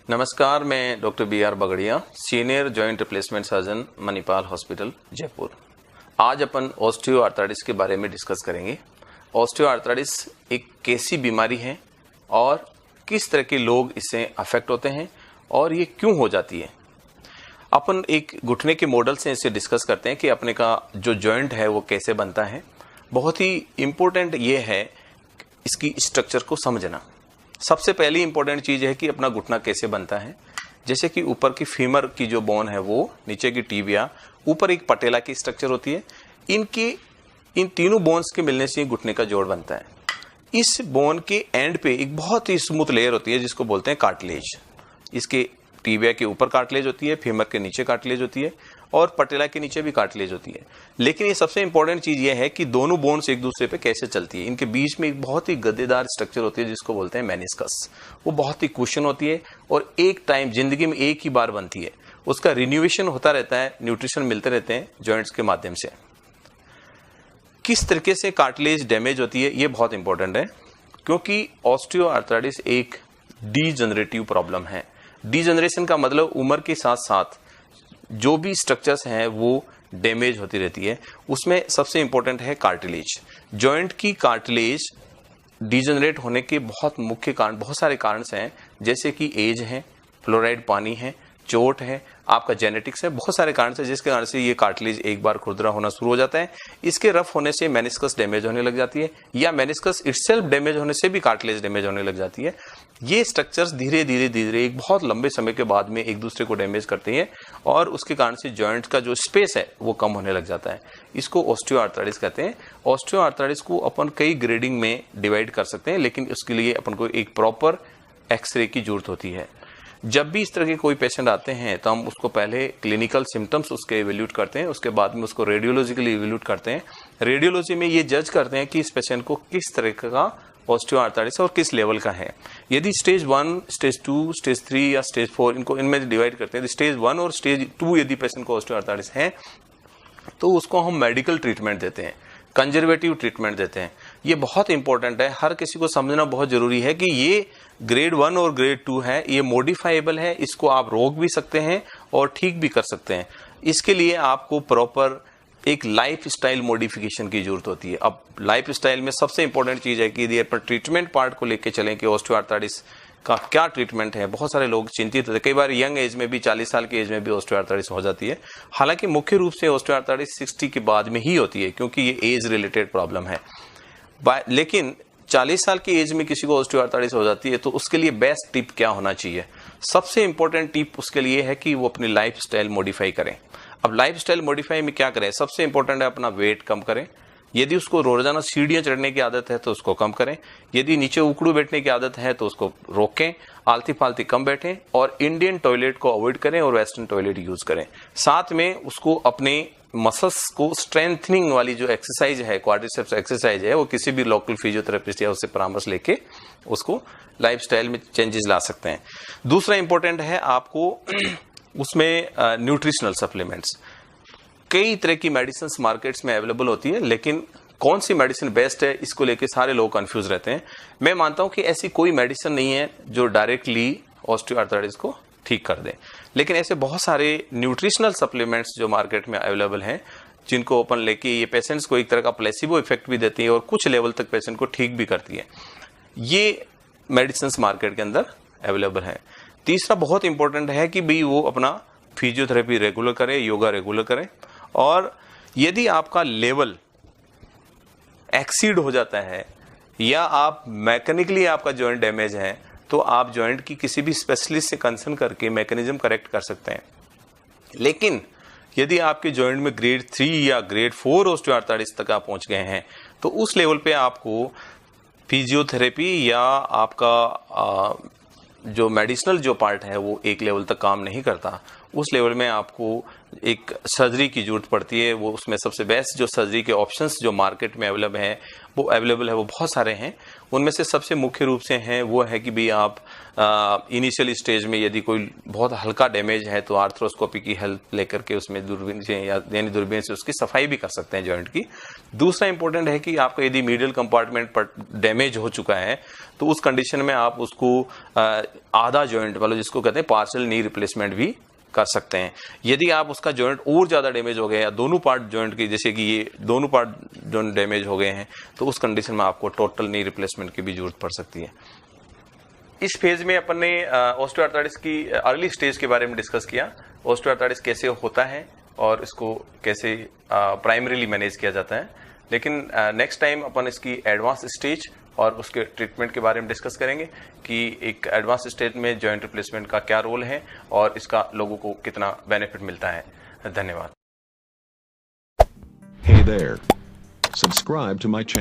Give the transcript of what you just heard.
नमस्कार, मैं doctor BR Bagaria, senior joint replacement surgeon, Manipal hospital, Jaipur. आज अपन ऑस्टियोआर्थराइटिस के बारे में डिस्कस करेंगे। ऑस्टियोआर्थराइटिस एक कैसी बीमारी है और किस तरह के लोग इससे अफेक्ट होते हैं और ये क्यों हो जाती है। अपन एक घुटने के मॉडल से इसे डिस्कस करते हैं कि अपने का जो जॉइंट है वो कैसे बनता है। बहुत ही इम्पोर्टेंट ये है इसकी स्ट्रक्चर को समझना। सबसे पहली इंपॉर्टेंट चीज है कि अपना घुटना कैसे बनता है। जैसे कि ऊपर की फीमर की जो बोन है वो, नीचे की टिबिया, ऊपर एक पटेला की स्ट्रक्चर होती है। इन तीनों बोन्स के मिलने से घुटने का जोड़ बनता है। इस बोन के एंड पे एक बहुत ही स्मूथ लेयर होती है जिसको बोलते हैं कार्टिलेज। इसके टिबिया के ऊपर कार्टिलेज होती है, फीमर के नीचे कार्टिलेज होती है और पटेला के नीचे भी कार्टिलेज होती है। लेकिन ये सबसे इंपॉर्टेंट चीज ये है कि दोनों बोन्स एक दूसरे पे कैसे चलती है। इनके बीच में एक बहुत ही गद्देदार स्ट्रक्चर होती है जिसको बोलते हैं मेनिस्कस। वो बहुत ही कुशन होती है और एक टाइम जिंदगी में एक ही बार बनती है। उसका रिन्यूएशन होता रहता है, न्यूट्रिशन मिलते रहते हैं जॉइंट्स के माध्यम से। किस तरीके से कार्टिलेज डैमेज होती है ये बहुत इंपॉर्टेंट है, क्योंकि ऑस्टियोआर्थराइटिस एक डीजनरेटिव प्रॉब्लम है। डीजनरेशन का मतलब उम्र के साथ साथ जो भी स्ट्रक्चर्स हैं वो डैमेज होती रहती है। उसमें सबसे इंपॉर्टेंट है कार्टिलेज। जॉइंट की कार्टिलेज डीजनरेट होने के बहुत मुख्य कारण, बहुत सारे कारण हैं, जैसे कि एज है, फ्लोराइड पानी है, चोट है, आपका जेनेटिक्स है, बहुत सारे कारण हैं जिसके कारण से ये कार्टिलेज एक बार खुरदरा होना शुरू हो जाता है। इसके रफ होने से मेनिस्कस डैमेज होने लग जाती है, या मेनिस्कस इटसेल्फ डैमेज होने से भी कार्टिलेज डैमेज होने लग जाती है। ये स्ट्रक्चर्स धीरे धीरे एक बहुत लंबे समय के बाद में एक दूसरे को डैमेज करते हैं और उसके कारण से जॉइंट का जो स्पेस है वो कम होने लग जाता है। इसको ऑस्टियोआर्थराइटिस कहते हैं। ऑस्टियोआर्थराइटिस को अपन कई ग्रेडिंग में डिवाइड कर सकते हैं, लेकिन उसके लिए अपन को एक प्रॉपर एक्सरे की जरूरत होती है। जब भी इस तरह के कोई पेशेंट आते हैं तो हम उसको पहले क्लिनिकल सिम्टम्स उसके इवेल्यूट करते हैं, उसके बाद में उसको रेडियोलॉजिकली इवेल्यूट करते हैं। रेडियोलॉजी में ये जज करते हैं कि इस पेशेंट को किस तरह का ऑस्टियोआर्थराइटिस और किस लेवल का है। यदि स्टेज 1, स्टेज 2, स्टेज 3 या स्टेज 4 इनमें डिवाइड करते हैं। स्टेज 1 और स्टेज 2 यदि पेशेंट को ऑस्टियोआर्थराइटिस है तो उसको हम मेडिकल ट्रीटमेंट देते हैं, कंजर्वेटिव ट्रीटमेंट देते हैं। ये बहुत इंपॉर्टेंट है, हर किसी को समझना बहुत जरूरी है कि ये ग्रेड 1 और ग्रेड 2 है, ये मॉडिफाइबल है, इसको आप रोक भी सकते हैं और ठीक भी कर सकते हैं। इसके लिए आपको प्रॉपर एक लाइफ स्टाइल मॉडिफिकेशन की जरूरत होती है। अब लाइफ स्टाइल में सबसे इंपॉर्टेंट चीज है कि यदि अपन ट्रीटमेंट पार्ट को लेके चलें कि ऑस्टियोआर्थराइटिस का क्या ट्रीटमेंट है। बहुत सारे लोग चिंतित होते हैं, कई बार यंग एज में भी, 40 साल की एज में भी ऑस्टियोआर्थराइटिस हो जाती है। हालांकि मुख्य रूप से ऑस्टियोआर्थराइटिस 60 के बाद में ही होती है, क्योंकि ये एज रिलेटेड प्रॉब्लम है। लेकिन 40 साल की एज में किसी को ऑस्टियोआर्थराइटिस हो जाती है तो उसके लिए बेस्ट टिप क्या होना चाहिए। सबसे इंपॉर्टेंट टिप उसके लिए है कि वो अपनी लाइफ स्टाइल मॉडिफाई करें। अब लाइफ स्टाइल मॉडिफाई में क्या करें, सबसे इंपॉर्टेंट है अपना वेट कम करें। यदि उसको रोजाना सीढ़ियां चढ़ने की आदत है तो उसको कम करें। यदि नीचे उकड़ू बैठने की आदत है तो उसको रोकें, आलती फालती कम बैठें और इंडियन टॉयलेट को अवॉइड करें और वेस्टर्न टॉयलेट यूज करें। साथ में उसको अपने मसल्स को स्ट्रेंथनिंग वाली जो एक्सरसाइज है, क्वाड्रिसेप्स एक्सरसाइज है, वो किसी भी लोकल फिजियोथेरेपिस्ट या उससे परामर्श लेके उसको लाइफस्टाइल में चेंजेस ला सकते हैं। दूसरा इंपॉर्टेंट है आपको उसमें न्यूट्रिशनल सप्लीमेंट्स। कई तरह की मेडिसिन मार्केट्स में अवेलेबल होती है, लेकिन कौन सी मेडिसिन बेस्ट है इसको लेके सारे लोग कंफ्यूज रहते हैं। मैं मानता हूं कि ऐसी कोई मेडिसिन नहीं है जो डायरेक्टली ऑस्टियोआर्थराइटिस को ठीक कर दे, लेकिन ऐसे बहुत सारे न्यूट्रिशनल सप्लीमेंट्स जो मार्केट में अवेलेबल हैं, जिनको अपन लेके ये पेशेंट्स को एक तरह का प्लेसिबो इफेक्ट भी देती है और कुछ लेवल तक पेशेंट को ठीक भी करती है। ये मेडिसिन मार्केट के अंदर अवेलेबल है। तीसरा बहुत इंपॉर्टेंट है कि भाई वो अपना फिजियोथेरेपी रेगुलर करे, योगा रेगुलर करे, और यदि आपका लेवल एक्सीड हो जाता है या आप मैकेनिकली आपका जॉइंट डैमेज है तो आप जॉइंट की किसी भी स्पेशलिस्ट से कंसर्न करके मैकेनिज्म करेक्ट कर सकते हैं। लेकिन यदि आपके जॉइंट में ग्रेड 3 या ग्रेड 4 ऑस्टियोआर्थराइटिस तक आप पहुंच गए हैं तो उस लेवल पे आपको फिजियोथेरेपी या आपका जो मेडिसिनल जो पार्ट है वो एक लेवल तक काम नहीं करता। उस लेवल में आपको एक सर्जरी की जरूरत पड़ती है। वो उसमें सबसे बेस्ट जो सर्जरी के ऑप्शंस जो मार्केट में अवेलेबल है वो बहुत सारे हैं। उनमें से सबसे मुख्य रूप से हैं वो है कि भी आप इनिशियल स्टेज में यदि कोई बहुत हल्का डैमेज है तो आर्थ्रोस्कोपी की हेल्प लेकर के उसमें दूरबीन से यानी दूरबीन से उसकी सफाई भी कर सकते हैं जॉइंट की। दूसरा इंपॉर्टेंट है कि आपका यदि मीडियल कंपार्टमेंट पर डैमेज हो चुका है तो उस कंडीशन में आप उसको आधा जॉइंट वाला जिसको कहते हैं पार्शियल नी रिप्लेसमेंट भी कर सकते हैं। यदि आप उसका जॉइंट और ज्यादा डैमेज हो गया या दोनों पार्ट जॉइंट की जैसे कि ये दोनों पार्ट जो डैमेज हो गए हैं तो उस कंडीशन में आपको टोटल नी रिप्लेसमेंट की भी जरूरत पड़ सकती है। इस फेज में अपन ने ऑस्टियोआर्थराइटिस की अर्ली स्टेज के बारे में डिस्कस किया। ऑस्टियोआर्थराइटिस कैसे होता है और इसको कैसे प्राइमरीली मैनेज किया जाता है। लेकिन नेक्स्ट टाइम अपन इसकी एडवांस स्टेज और उसके ट्रीटमेंट के बारे में डिस्कस करेंगे कि एक एडवांस स्टेज में जॉइंट रिप्लेसमेंट का क्या रोल है और इसका लोगों को कितना बेनिफिट मिलता है। धन्यवाद। Hey there. Subscribe to my channel.